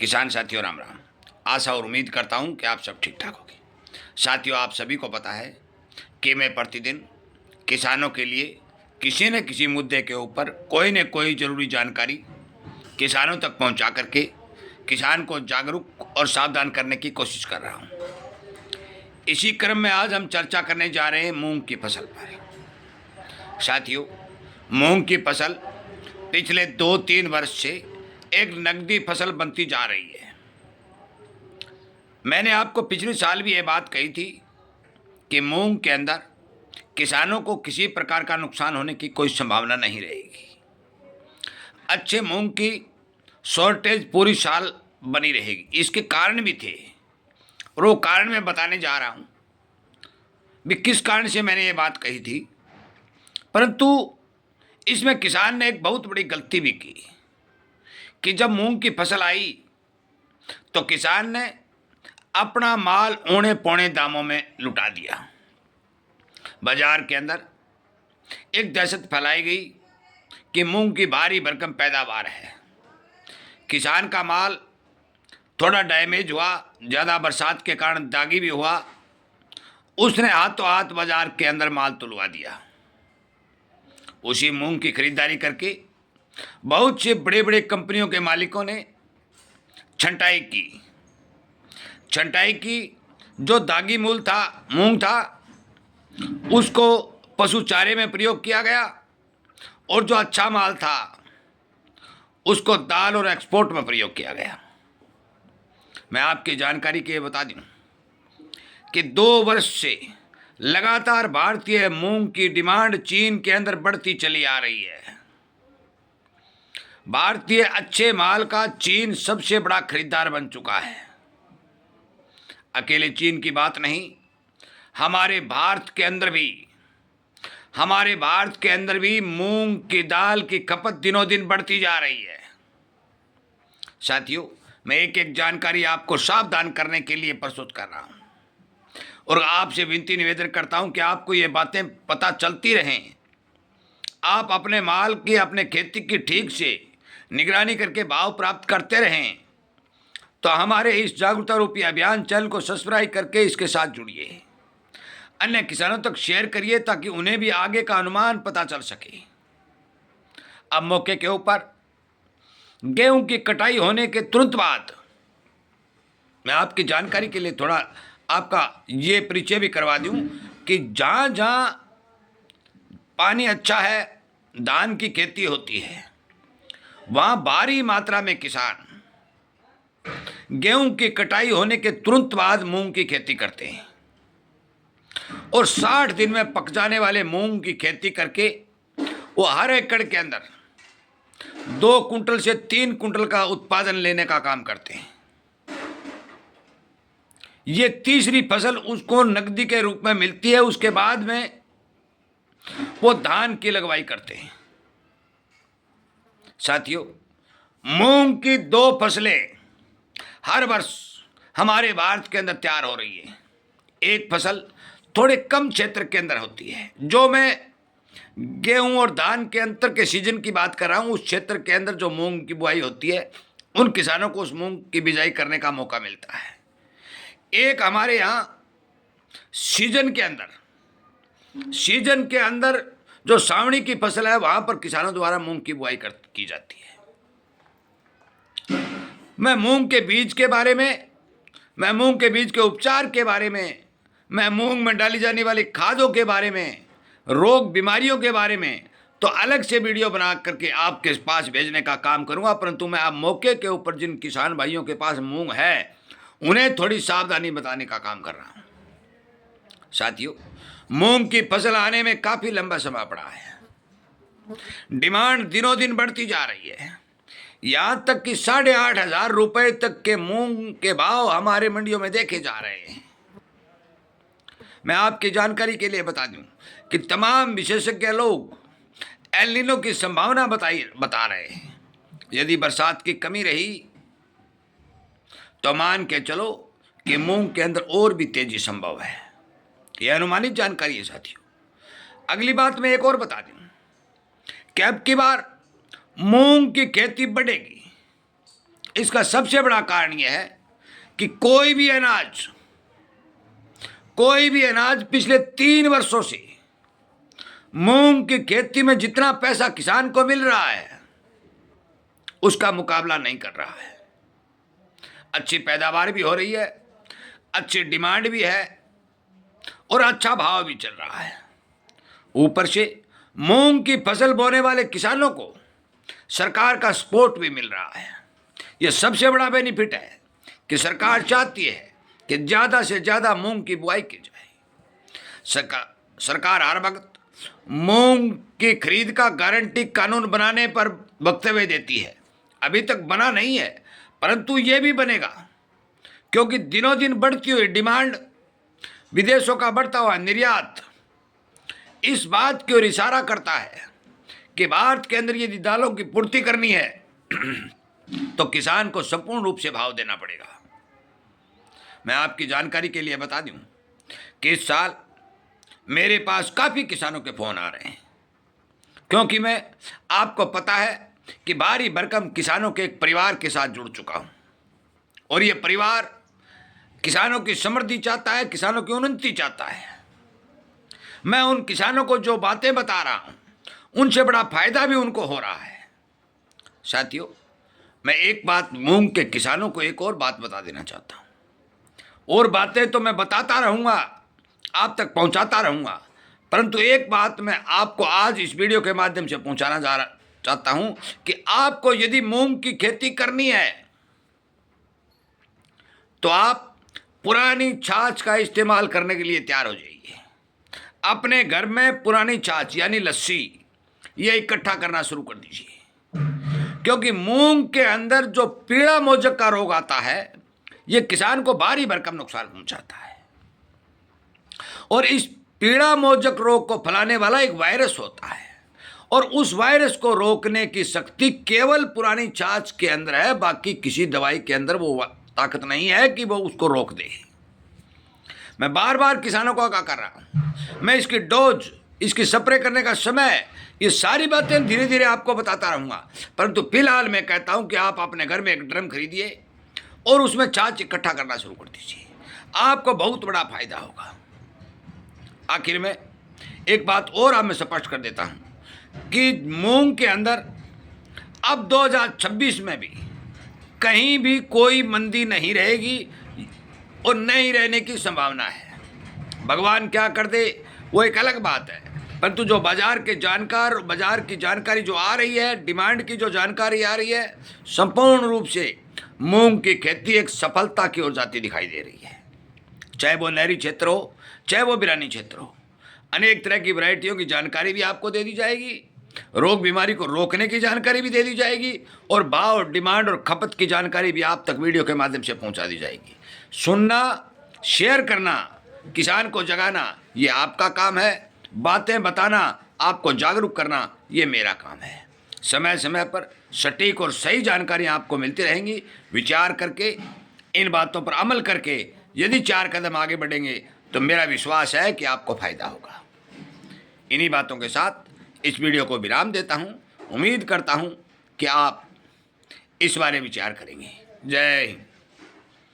किसान साथियों राम राम। आशा और उम्मीद करता हूं कि आप सब ठीक ठाक होंगे। साथियों, आप सभी को पता है कि मैं प्रतिदिन किसानों के लिए किसी न किसी मुद्दे के ऊपर कोई न कोई ज़रूरी जानकारी किसानों तक पहुंचा करके किसान को जागरूक और सावधान करने की कोशिश कर रहा हूं। इसी क्रम में आज हम चर्चा करने जा रहे हैं मूंग की फसल पर। साथियों, मूंग की फसल पिछले 2-3 वर्ष से एक नकदी फसल बनती जा रही है। मैंने आपको पिछले साल भी ये बात कही थी कि मूंग के अंदर किसानों को किसी प्रकार का नुकसान होने की कोई संभावना नहीं रहेगी। अच्छे मूंग की शॉर्टेज पूरी साल बनी रहेगी। इसके कारण भी थे और वो कारण मैं बताने जा रहा हूँ भी किस कारण से मैंने ये बात कही थी। परंतु इसमें किसान ने एक बहुत बड़ी गलती भी की कि जब मूंग की फसल आई तो किसान ने अपना माल औने पौने दामों में लुटा दिया। बाजार के अंदर एक दहशत फैलाई गई कि मूंग की भारी भरकम पैदावार है। किसान का माल थोड़ा डैमेज हुआ, ज़्यादा बरसात के कारण दागी भी हुआ। उसने हाथों हाथ बाजार के अंदर माल तुलवा दिया। उसी मूंग की खरीदारी करके बहुत से बड़े बड़े कंपनियों के मालिकों ने छंटाई की। जो दागी मूंग था उसको पशु चारे में प्रयोग किया गया और जो अच्छा माल था उसको दाल और एक्सपोर्ट में प्रयोग किया गया। मैं आपकी जानकारी के लिए बता दूं कि 2 वर्ष से लगातार भारतीय मूंग की डिमांड चीन के अंदर बढ़ती चली आ रही है। भारतीय अच्छे माल का चीन सबसे बड़ा खरीदार बन चुका है। अकेले चीन की बात नहीं, हमारे भारत के अंदर भी मूंग की दाल की खपत दिनों दिन बढ़ती जा रही है। साथियों, मैं एक एक जानकारी आपको सावधान करने के लिए प्रस्तुत कर रहा हूं और आपसे विनती निवेदन करता हूं कि आपको ये बातें पता चलती रहें। आप अपने माल की, अपने खेती की ठीक से निगरानी करके भाव प्राप्त करते रहें। तो हमारे इस जागरूकता रूपी अभियान चैनल को सब्सक्राइब करके इसके साथ जुड़िए, अन्य किसानों तक शेयर करिए ताकि उन्हें भी आगे का अनुमान पता चल सके। अब मौके के ऊपर गेहूं की कटाई होने के तुरंत बाद मैं आपकी जानकारी के लिए थोड़ा आपका ये परिचय भी करवा दूं कि जहां जहां पानी अच्छा है, धान की खेती होती है, वहां भारी मात्रा में किसान गेहूं की कटाई होने के तुरंत बाद मूंग की खेती करते हैं और 60 दिन में पक जाने वाले मूंग की खेती करके वो हर एकड़ के अंदर 2 कुंटल से 3 कुंटल का उत्पादन लेने का काम करते हैं। ये तीसरी फसल उसको नकदी के रूप में मिलती है। उसके बाद में वो धान की लगवाई करते हैं। साथियों, मूंग की 2 फसलें हर वर्ष हमारे भारत के अंदर तैयार हो रही है। एक फसल थोड़े कम क्षेत्र के अंदर होती है। जो मैं गेहूं और धान के अंतर के सीजन की बात कर रहा हूं, उस क्षेत्र के अंदर जो मूंग की बुआई होती है, उन किसानों को उस मूंग की बिजाई करने का मौका मिलता है। एक हमारे यहाँ सीजन के अंदर जो सावणी की फसल है, वहां पर किसानों द्वारा मूंग की बुआई की जाती है। मैं मूंग के बीज के बारे में, मैं मूंग के बीज के उपचार के बारे में, मैं मूंग में डाली जाने वाली खादों के बारे में, रोग बीमारियों के बारे में तो अलग से वीडियो बना करके आपके पास भेजने का काम करूंगा। परंतु मैं आप मौके के ऊपर जिन किसान भाइयों के पास मूंग है उन्हें थोड़ी सावधानी बताने का काम कर रहा हूं। साथियों, मूंग की फसल आने में काफी लंबा समय पड़ा है। डिमांड दिनों दिन बढ़ती जा रही है। यहां तक कि 8,500 रुपए तक के मूंग के भाव हमारे मंडियों में देखे जा रहे हैं। मैं आपकी जानकारी के लिए बता दूं कि तमाम विशेषज्ञ लोग एल नीनो की संभावना बता रहे हैं। यदि बरसात की कमी रही तो मान के चलो कि मूंग के अंदर और भी तेजी संभव है। यह अनुमानित जानकारी है। साथियों, अगली बात मैं एक और बता दूं कि अब की बार मूंग की खेती बढ़ेगी। इसका सबसे बड़ा कारण यह है कि कोई भी अनाज पिछले 3 वर्षों से मूंग की खेती में जितना पैसा किसान को मिल रहा है उसका मुकाबला नहीं कर रहा है। अच्छी पैदावार भी हो रही है, अच्छी डिमांड भी है और अच्छा भाव भी चल रहा है। ऊपर से मूंग की फसल बोने वाले किसानों को सरकार का सपोर्ट भी मिल रहा है। यह सबसे बड़ा बेनिफिट है कि सरकार चाहती है कि ज़्यादा से ज़्यादा मूंग की बुआई की जाए। सरकार हर वक्त मूंग की खरीद का गारंटी कानून बनाने पर वक्तव्य देती है। अभी तक बना नहीं है, परंतु ये भी बनेगा, क्योंकि दिनों दिन बढ़ती हुई डिमांड, विदेशों का बढ़ता हुआ निर्यात इस बात की ओर इशारा करता है कि भारत के अंदर यदि दालों की पूर्ति करनी है तो किसान को संपूर्ण रूप से भाव देना पड़ेगा। मैं आपकी जानकारी के लिए बता दूं कि इस साल मेरे पास काफ़ी किसानों के फ़ोन आ रहे हैं, क्योंकि मैं, आपको पता है कि भारी भरकम किसानों के एक परिवार के साथ जुड़ चुका हूं और ये परिवार किसानों की समृद्धि चाहता है, किसानों की उन्नति चाहता है। मैं उन किसानों को जो बातें बता रहा हूं उनसे बड़ा फायदा भी उनको हो रहा है। साथियों, मैं एक बात मूंग के किसानों को एक और बात बता देना चाहता हूं, और बातें तो मैं बताता रहूंगा, आप तक पहुंचाता रहूंगा, परंतु एक बात मैं आपको आज इस वीडियो के माध्यम से पहुंचाना चाहता हूं कि आपको यदि मूंग की खेती करनी है तो आप पुरानी छाछ का इस्तेमाल करने के लिए तैयार हो जाइए। अपने घर में पुरानी छाछ यानी लस्सी ये इकट्ठा करना शुरू कर दीजिए, क्योंकि मूंग के अंदर जो पीला मोजक का रोग आता है ये किसान को भारी भरकम नुकसान पहुंचाता है। और इस पीला मोजक रोग को फैलाने वाला एक वायरस होता है, और उस वायरस को रोकने की शक्ति केवल पुरानी छाछ के अंदर है, बाकी किसी दवाई के अंदर वो ताकत नहीं है कि वो उसको रोक दे। मैं बार बार किसानों को आगाह कर रहा हूं, मैं इसकी डोज, इसकी स्प्रे करने का समय, ये सारी बातें धीरे धीरे आपको बताता रहूंगा, परंतु फिलहाल मैं कहता हूं कि आप अपने घर में एक ड्रम खरीदिए और उसमें छाछ इकट्ठा करना शुरू कर दीजिए, आपको बहुत बड़ा फायदा होगा। आखिर में एक बात और आप मैं स्पष्ट कर देता हूं कि मूंग के अंदर अब 2026 में भी कहीं भी कोई मंदी नहीं रहेगी और नहीं रहने की संभावना है। भगवान क्या कर दे वो एक अलग बात है, परंतु जो बाजार के जानकार, बाजार की जानकारी जो आ रही है, डिमांड की जो जानकारी आ रही है, संपूर्ण रूप से मूंग की खेती एक सफलता की ओर जाती दिखाई दे रही है। चाहे वो नहरी क्षेत्र हो, चाहे वो बिरानी क्षेत्र हो, अनेक तरह की वैरायटियों की जानकारी भी आपको दे दी जाएगी, रोग बीमारी को रोकने की जानकारी भी दे दी जाएगी, और भाव, डिमांड और खपत की जानकारी भी आप तक वीडियो के माध्यम से पहुंचा दी जाएगी। सुनना, शेयर करना, किसान को जगाना ये आपका काम है, बातें बताना, आपको जागरूक करना ये मेरा काम है। समय समय पर सटीक और सही जानकारियाँ आपको मिलती रहेंगी। विचार करके, इन बातों पर अमल करके यदि 4 कदम आगे बढ़ेंगे तो मेरा विश्वास है कि आपको फायदा होगा। इन्हीं बातों के साथ इस वीडियो को विराम देता हूं। उम्मीद करता हूं कि आप इस बारे विचार करेंगे। जय हिंद।